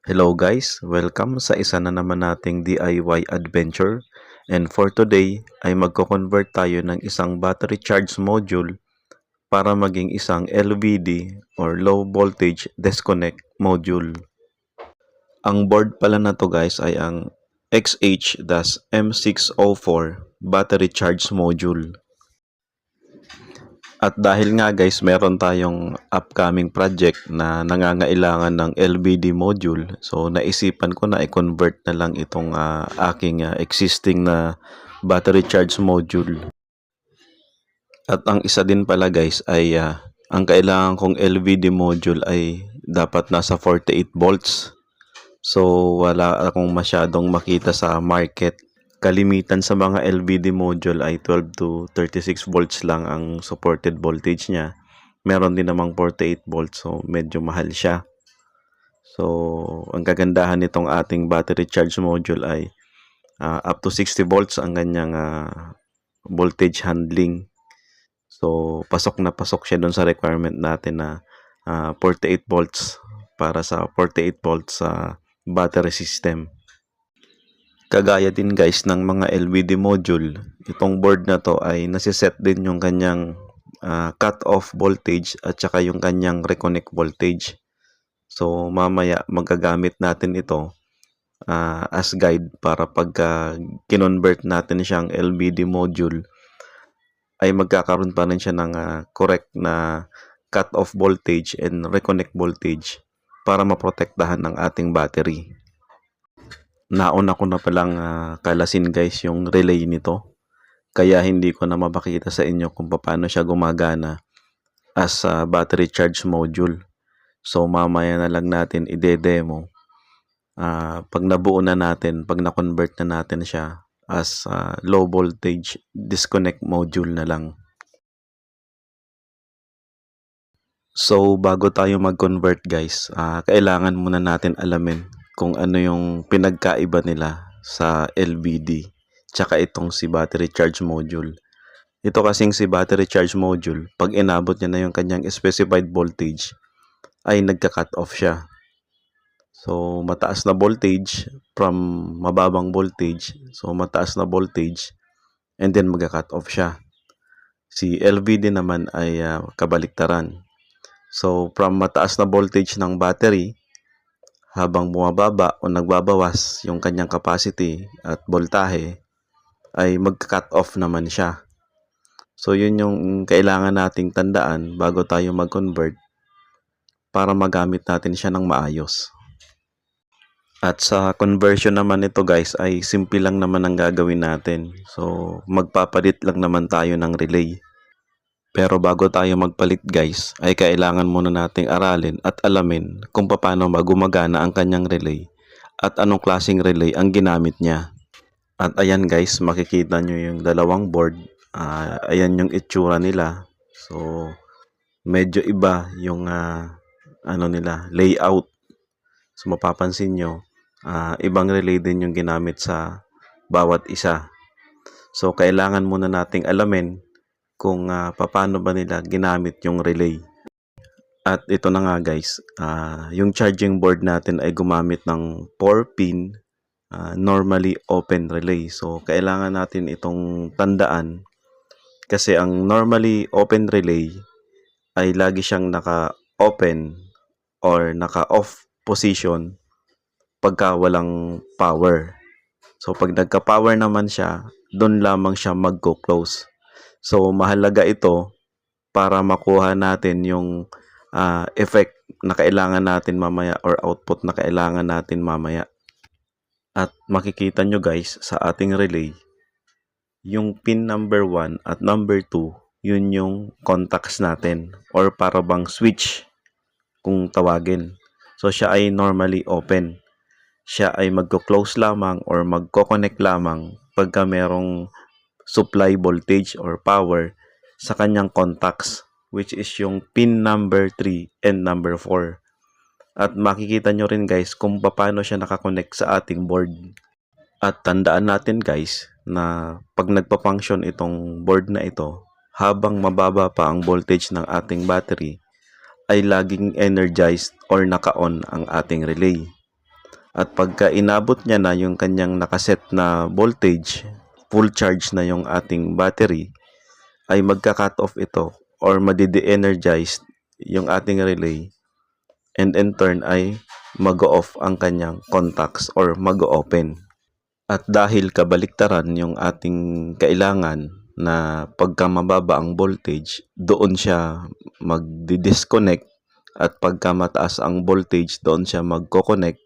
Hello guys, welcome sa isa na naman nating DIY adventure. And for today ay magko-convert tayo ng isang battery charge module para maging isang LVD or low voltage disconnect module. Ang board pala na to guys ay ang XH-M604 battery charge module. At dahil nga guys, meron tayong upcoming project na nangangailangan ng LVD module. So naisipan ko na i-convert na lang itong aking existing na battery charge module. At ang isa din pala guys ay ang kailangan kong LVD module ay dapat nasa 48 volts. So wala akong masyadong makita sa market. Kalimitan sa mga LVD module ay 12 to 36 volts lang ang supported voltage niya. Meron din namang 48 volts, so medyo mahal siya. So ang kagandahan nitong ating battery charge module ay up to 60 volts ang kanyang voltage handling. So pasok na pasok siya doon sa requirement natin na 48 volts para sa 48 volts battery system. Kagaya din guys ng mga LVD module, itong board na to ay nasiset din yung kanyang cut-off voltage at saka yung kanyang reconnect voltage. So mamaya magagamit natin ito as guide para pagka kinonvert natin siyang LVD module ay magkakaroon pa rin siya ng correct na cut-off voltage and reconnect voltage para maprotektahan ng ating battery. Nauna ko na palang kalasin guys yung relay nito. Kaya hindi ko na mapakita sa inyo kung paano siya gumagana as battery charge module. So mamaya na lang natin ide-demo. Pag nabuo na natin, pag na-convert na natin siya as low voltage disconnect module na lang. So bago tayo mag-convert guys, kailangan muna natin alamin kung ano yung pinagkaiba nila sa LVD tsaka itong si battery charge module. Ito kasing si battery charge module, pag inabot niya na yung kanyang specified voltage ay nagka-cut off siya. So mataas na voltage from mababang voltage, so mataas na voltage and then magka-cut off siya. Si LVD naman ay kabaliktaran. So from mataas na voltage ng battery, habang bumababa o nagbabawas yung kanyang capacity at voltahe, ay mag-cut off naman siya. So yun yung kailangan nating tandaan bago tayo mag-convert para magamit natin siya ng maayos. At sa conversion naman ito guys ay simple lang naman ang gagawin natin. So magpapalit lang naman tayo ng relay. Pero bago tayo magpalit guys, ay kailangan muna nating aralin at alamin kung paano gumagana ang kanyang relay at anong klaseng relay ang ginamit niya. At ayan guys, makikita nyo yung dalawang board. Ayan yung itsura nila. So medyo iba yung nila, layout. So mapapansin nyo, ibang relay din yung ginamit sa bawat isa. So kailangan muna nating alamin kung paano ba nila ginamit yung relay. At ito na nga guys, yung charging board natin ay gumamit ng 4-pin normally open relay. So kailangan natin itong tandaan kasi ang normally open relay ay lagi siyang naka-open or naka-off position pagka walang power. So pag nagka-power naman siya, doon lamang siya magko-close. So mahalaga ito para makuha natin yung effect na kailangan natin mamaya or output na kailangan natin mamaya. At makikita nyo guys sa ating relay, yung pin number 1 at number 2, yun yung contacts natin or para bang switch kung tawagin. So siya ay normally open. Siya ay magko-close lamang or magko-connect lamang pagka merong supply voltage or power sa kanyang contacts, which is yung pin number 3 and number 4. At makikita nyo rin guys kung paano siya nakakonect sa ating board. At tandaan natin guys na pag nagpa-function itong board na ito, habang mababa pa ang voltage ng ating battery, ay laging energized or naka-on ang ating relay. At pagka inabot niya na yung kanyang nakaset na voltage, full charge na yung ating battery, ay magka-cut off ito or madide-energized yung ating relay, and in turn ay mag-off ang kanyang contacts or mag-open. At dahil kabaliktaran yung ating kailangan na pagka mababa ang voltage, doon siya mag-disconnect, at pagka mataas ang voltage, doon siya magko-connect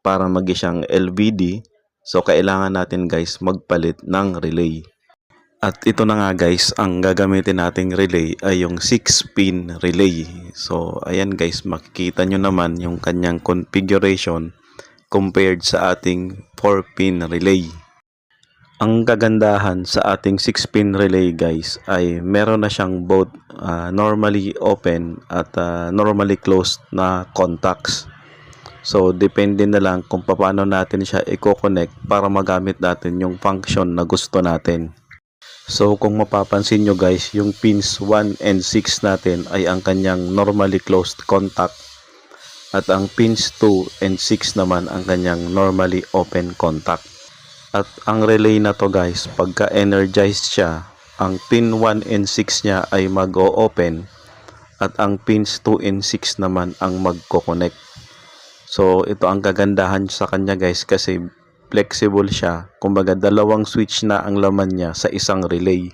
para mag-isang LVD. So kailangan natin guys magpalit ng relay. At ito na nga guys, ang gagamitin nating relay ay yung 6-pin relay. So ayan guys, makikita nyo naman yung kanyang configuration compared sa ating 4-pin relay. Ang kagandahan sa ating 6-pin relay guys ay meron na siyang both normally open at normally closed na contacts. So depende na lang kung paano natin siya i-connect para magamit natin yung function na gusto natin. So kung mapapansin nyo guys, yung pins 1 and 6 natin ay ang kanyang normally closed contact, at ang pins 2 and 6 naman ang kanyang normally open contact. At ang relay na to guys, pagka energized siya, ang pin 1 and 6 niya ay mag-o-open, at ang pins 2 and 6 naman ang magko-connect. So ito ang kagandahan sa kanya guys, kasi flexible siya. Kumbaga dalawang switch na ang laman niya sa isang relay.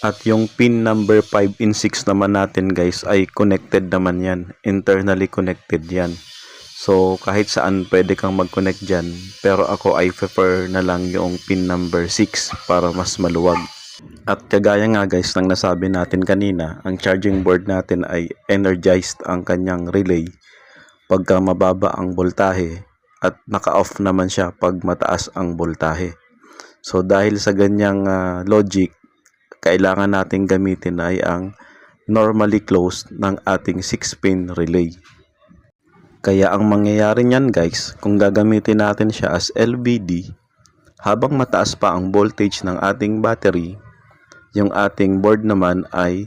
At yung pin number 5 and 6 naman natin guys ay connected naman yan. Internally connected yan. So kahit saan pwede kang mag-connect dyan. Pero ako ay prefer na lang yung pin number 6 para mas maluwag. At kagaya nga guys ng nasabi natin kanina, ang charging board natin ay energized ang kanyang relay pagka mababa ang voltahe, at naka-off naman siya pag mataas ang voltahe. So dahil sa ganyang logic, kailangan natin gamitin ay ang normally closed ng ating 6-pin relay. Kaya ang mangyayari niyan guys, kung gagamitin natin siya as LVD, habang mataas pa ang voltage ng ating battery, yung ating board naman ay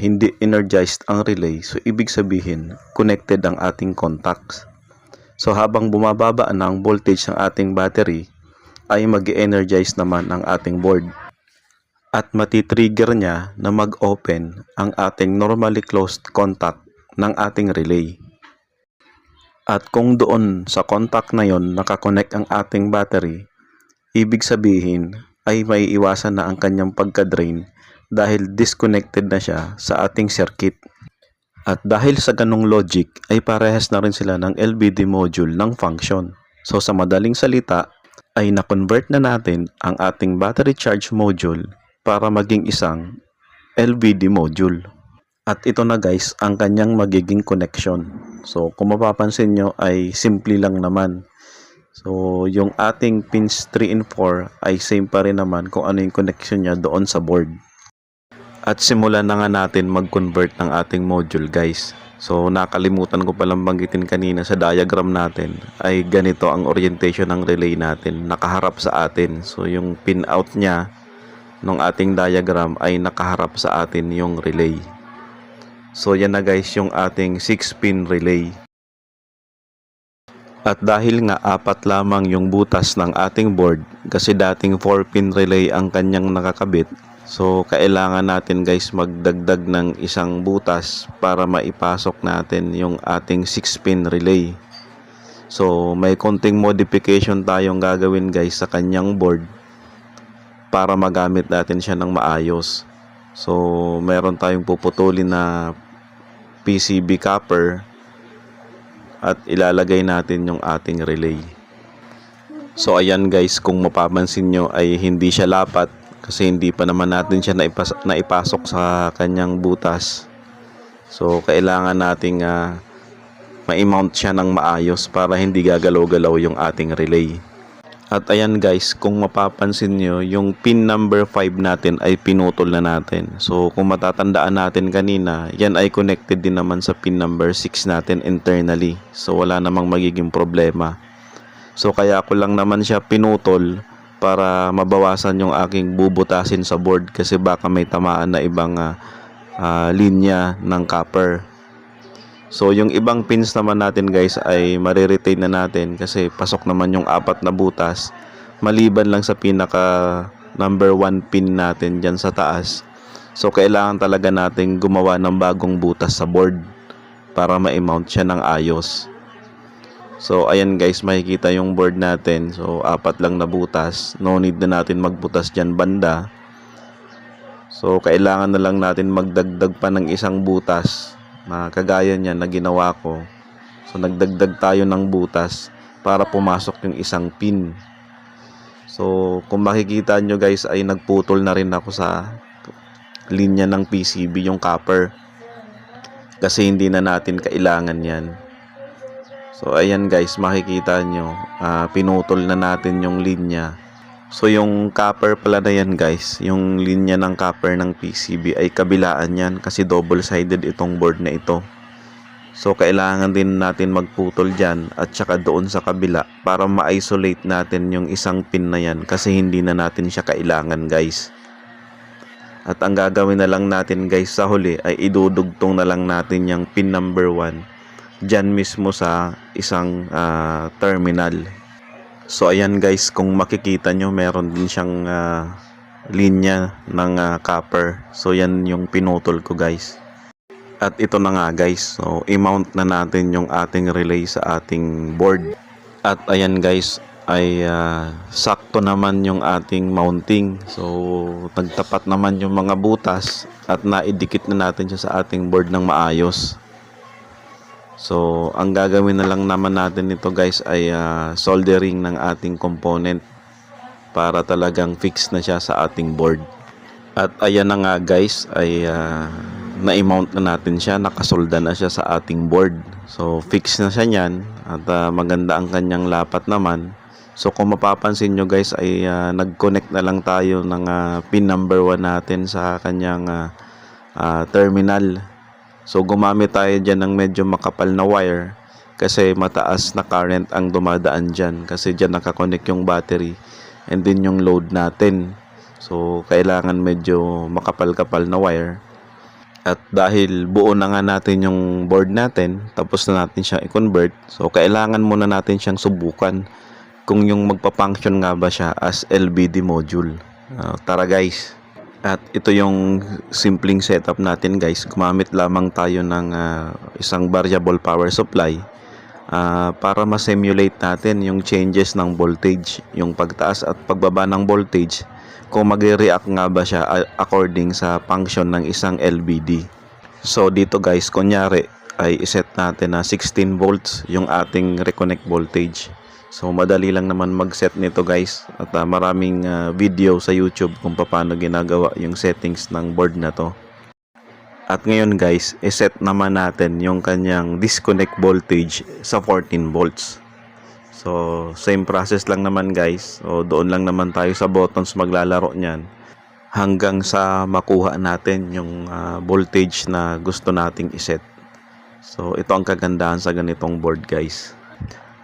hindi energized ang relay. So ibig sabihin, connected ang ating contacts. So habang bumababa na ang voltage ng ating battery, ay mag-energize naman ang ating board. At matitrigger niya na mag-open ang ating normally closed contact ng ating relay. At kung doon sa contact na yon nakakonect ang ating battery, ibig sabihin ay may iwasan na ang kanyang pagka-drain dahil disconnected na siya sa ating circuit. At dahil sa ganong logic ay parehas na rin sila ng LVD module ng function. So sa madaling salita ay na-convert na natin ang ating battery charge module para maging isang LVD module. At ito na guys ang kanyang magiging connection. So kung mapapansin nyo ay simple lang naman. So yung ating pins 3 and 4 ay same pa rin naman kung ano yung connection niya doon sa board. At simulan na nga natin mag-convert ng ating module guys. So nakalimutan ko palang banggitin kanina sa diagram natin ay ganito ang orientation ng relay natin, nakaharap sa atin. So yung pin out niya ng ating diagram ay nakaharap sa atin yung relay. So yan na guys yung ating 6-pin relay. At dahil nga 4 lamang yung butas ng ating board, kasi dating 4-pin relay ang kanyang nakakabit, so kailangan natin guys magdagdag ng isang butas para maipasok natin yung ating 6-pin relay. So may konting modification tayong gagawin guys sa kanyang board para magamit natin siya ng maayos. So meron tayong puputulin na PCB copper at ilalagay natin yung ating relay. So ayan guys, kung mapapansin nyo ay hindi siya lapat kasi hindi pa naman natin siya naipasok sa kanyang butas. So kailangan nating ma-mount siya ng maayos para hindi gagalaw-galaw yung ating relay. At ayan guys, kung mapapansin nyo, yung pin number 5 natin ay pinutol na natin. So kung matatandaan natin kanina, yan ay connected din naman sa pin number 6 natin internally. So wala namang magiging problema. So kaya ko lang naman siya pinutol para mabawasan yung aking bubutasin sa board kasi baka may tamaan na ibang linya ng copper. So yung ibang pins naman natin guys ay mariretain na natin kasi pasok naman yung 4 na butas, maliban lang sa pinaka number 1 pin natin dyan sa taas. So kailangan talaga nating gumawa ng bagong butas sa board para ma-mount siya ng ayos. So ayan guys, makikita yung board natin. So 4 lang na butas, no need na natin magbutas dyan banda. So kailangan na lang natin magdagdag pa ng isang butas na kagaya niyan na ginawa ko. So nagdagdag tayo ng butas para pumasok yung isang pin. So kung makikita nyo guys ay nagputol na rin ako sa linya ng PCB, yung copper, kasi hindi na natin kailangan yan. So ayan guys, makikita nyo pinutol na natin yung linya. So yung copper pala na yan guys, yung linya ng copper ng PCB ay kabilaan yan kasi double sided itong board na ito. So kailangan din natin magputol dyan at saka doon sa kabila para ma-isolate natin yung isang pin na yan kasi hindi na natin siya kailangan guys. At ang gagawin na lang natin guys sa huli ay idudugtong na lang natin yung pin number 1 dyan mismo sa isang terminal. So ayan guys, kung makikita nyo meron din siyang linya ng copper. So yan yung pinutol ko guys. At ito na nga guys, so i-mount na natin yung ating relay sa ating board. At ayan guys, ay sakto naman yung ating mounting. So nagtapat naman yung mga butas at naidikit na natin siya sa ating board ng maayos. So ang gagawin na lang naman natin nito guys ay soldering ng ating component para talagang fix na siya sa ating board. At ayan na nga guys, ay na-mount na natin siya, nakasolda na siya sa ating board. So fix na siya niyan at maganda ang kanyang lapat naman. So kung mapapansin nyo guys ay nag-connect na lang tayo ng pin number 1 natin sa kanyang terminal. So gumamit tayo dyan ng medyo makapal na wire kasi mataas na current ang dumadaan dyan kasi dyan nakakonect yung battery and then yung load natin. So kailangan medyo makapal-kapal na wire. At dahil buo na nga natin yung board natin, tapos na natin siyang i-convert, so kailangan muna natin siyang subukan kung yung magpa-function nga ba siya as LVD module. Tara guys. At ito yung simpleng setup natin guys. Gumamit lamang tayo ng isang variable power supply para ma-simulate natin yung changes ng voltage, yung pagtaas at pagbaba ng voltage, kung mag-react nga ba siya according sa function ng isang LVD. So dito guys, kunyari ay iset natin na 16 volts yung ating reconnect voltage. So madali lang naman mag-set nito guys at maraming video sa YouTube kung paano ginagawa yung settings ng board na to. At ngayon guys, iset naman natin yung kanyang disconnect voltage sa 14 volts. So same process lang naman guys. So doon lang naman tayo sa buttons maglalaro niyan hanggang sa makuha natin yung voltage na gusto nating iset. So ito ang kagandahan sa ganitong board guys.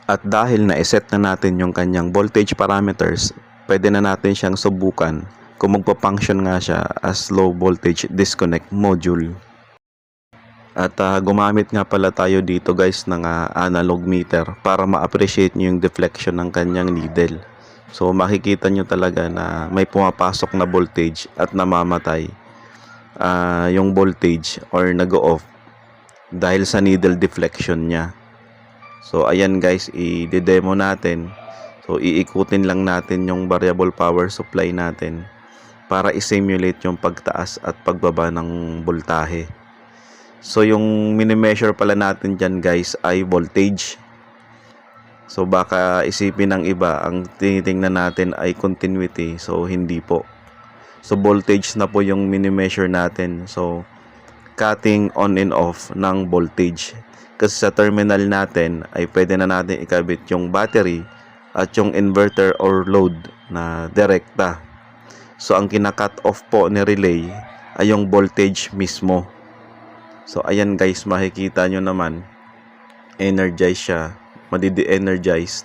At dahil na-set na natin yung kanyang voltage parameters, pwede na natin siyang subukan kung magpa-function nga siya as low voltage disconnect module. At gumamit nga pala tayo dito guys ng analog meter para ma-appreciate nyo yung deflection ng kanyang needle. So makikita nyo talaga na may pumapasok na voltage at namamatay yung voltage or nag-off dahil sa needle deflection niya. So ayan guys, i-demo natin. So iikutin lang natin yung variable power supply natin para i-simulate yung pagtaas at pagbaba ng voltahe. So yung mini-measure pala natin dyan guys ay voltage. So baka isipin ng iba, ang tinitingnan natin ay continuity. So hindi po. So voltage na po yung mini-measure natin. So cutting on and off ng voltage. Kasi sa terminal natin ay pwede na natin ikabit yung battery at yung inverter or load na direkta. So ang kina-cut off po ni relay ay yung voltage mismo. So ayan guys, makikita nyo naman, energize siya, madi-de-energize,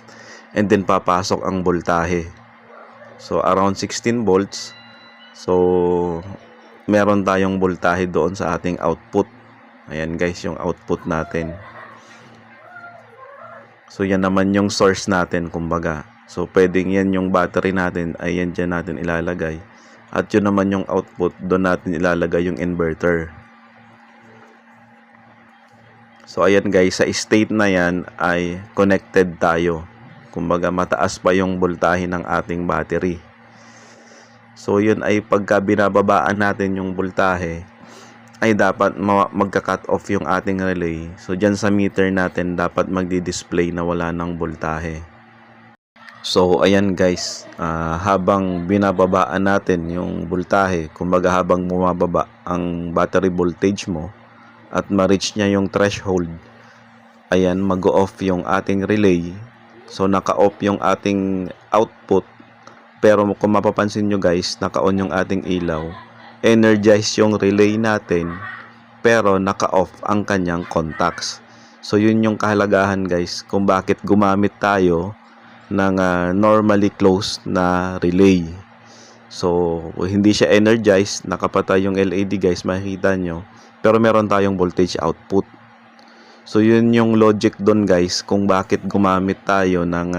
and then papasok ang voltahe. So around 16 volts. So meron tayong voltahe doon sa ating output. Ayan guys, yung output natin. So yan naman yung source natin kumbaga. So pwedeng yan yung battery natin ay yan dyan natin ilalagay. At yun naman yung output, doon natin ilalagay yung inverter. So ayan guys, sa state na yan ay connected tayo. Kumbaga mataas pa yung voltahe ng ating battery. So yun ay pagka binababaan natin yung voltahe, ay dapat magka-cut off yung ating relay. So dyan sa meter natin dapat magdi-display na wala ng voltahe. So ayan guys, habang binababaan natin yung voltahe, kumbaga habang bumababa ang battery voltage mo at ma-reach niya yung threshold, ayan, mag-off yung ating relay. So naka-off yung ating output, pero kung mapapansin nyo guys, naka-on yung ating ilaw. Energize yung relay natin, pero naka-off ang kanyang contacts. So yun yung kahalagahan guys kung bakit gumamit tayo ng normally closed na relay. So hindi siya energized, nakapatay yung LED guys, makikita nyo, pero meron tayong voltage output. So yun yung logic doon guys kung bakit gumamit tayo ng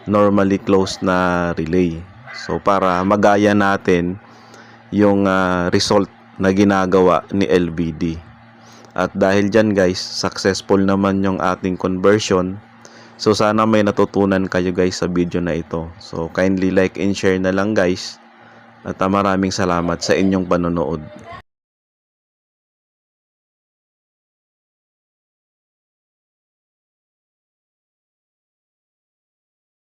normally closed na relay. So para magaya natin yung result na ginagawa ni LBD. At dahil dyan guys, successful naman yung ating conversion. So sana may natutunan kayo guys sa video na ito. So kindly like and share na lang guys. At maraming salamat sa inyong panonood.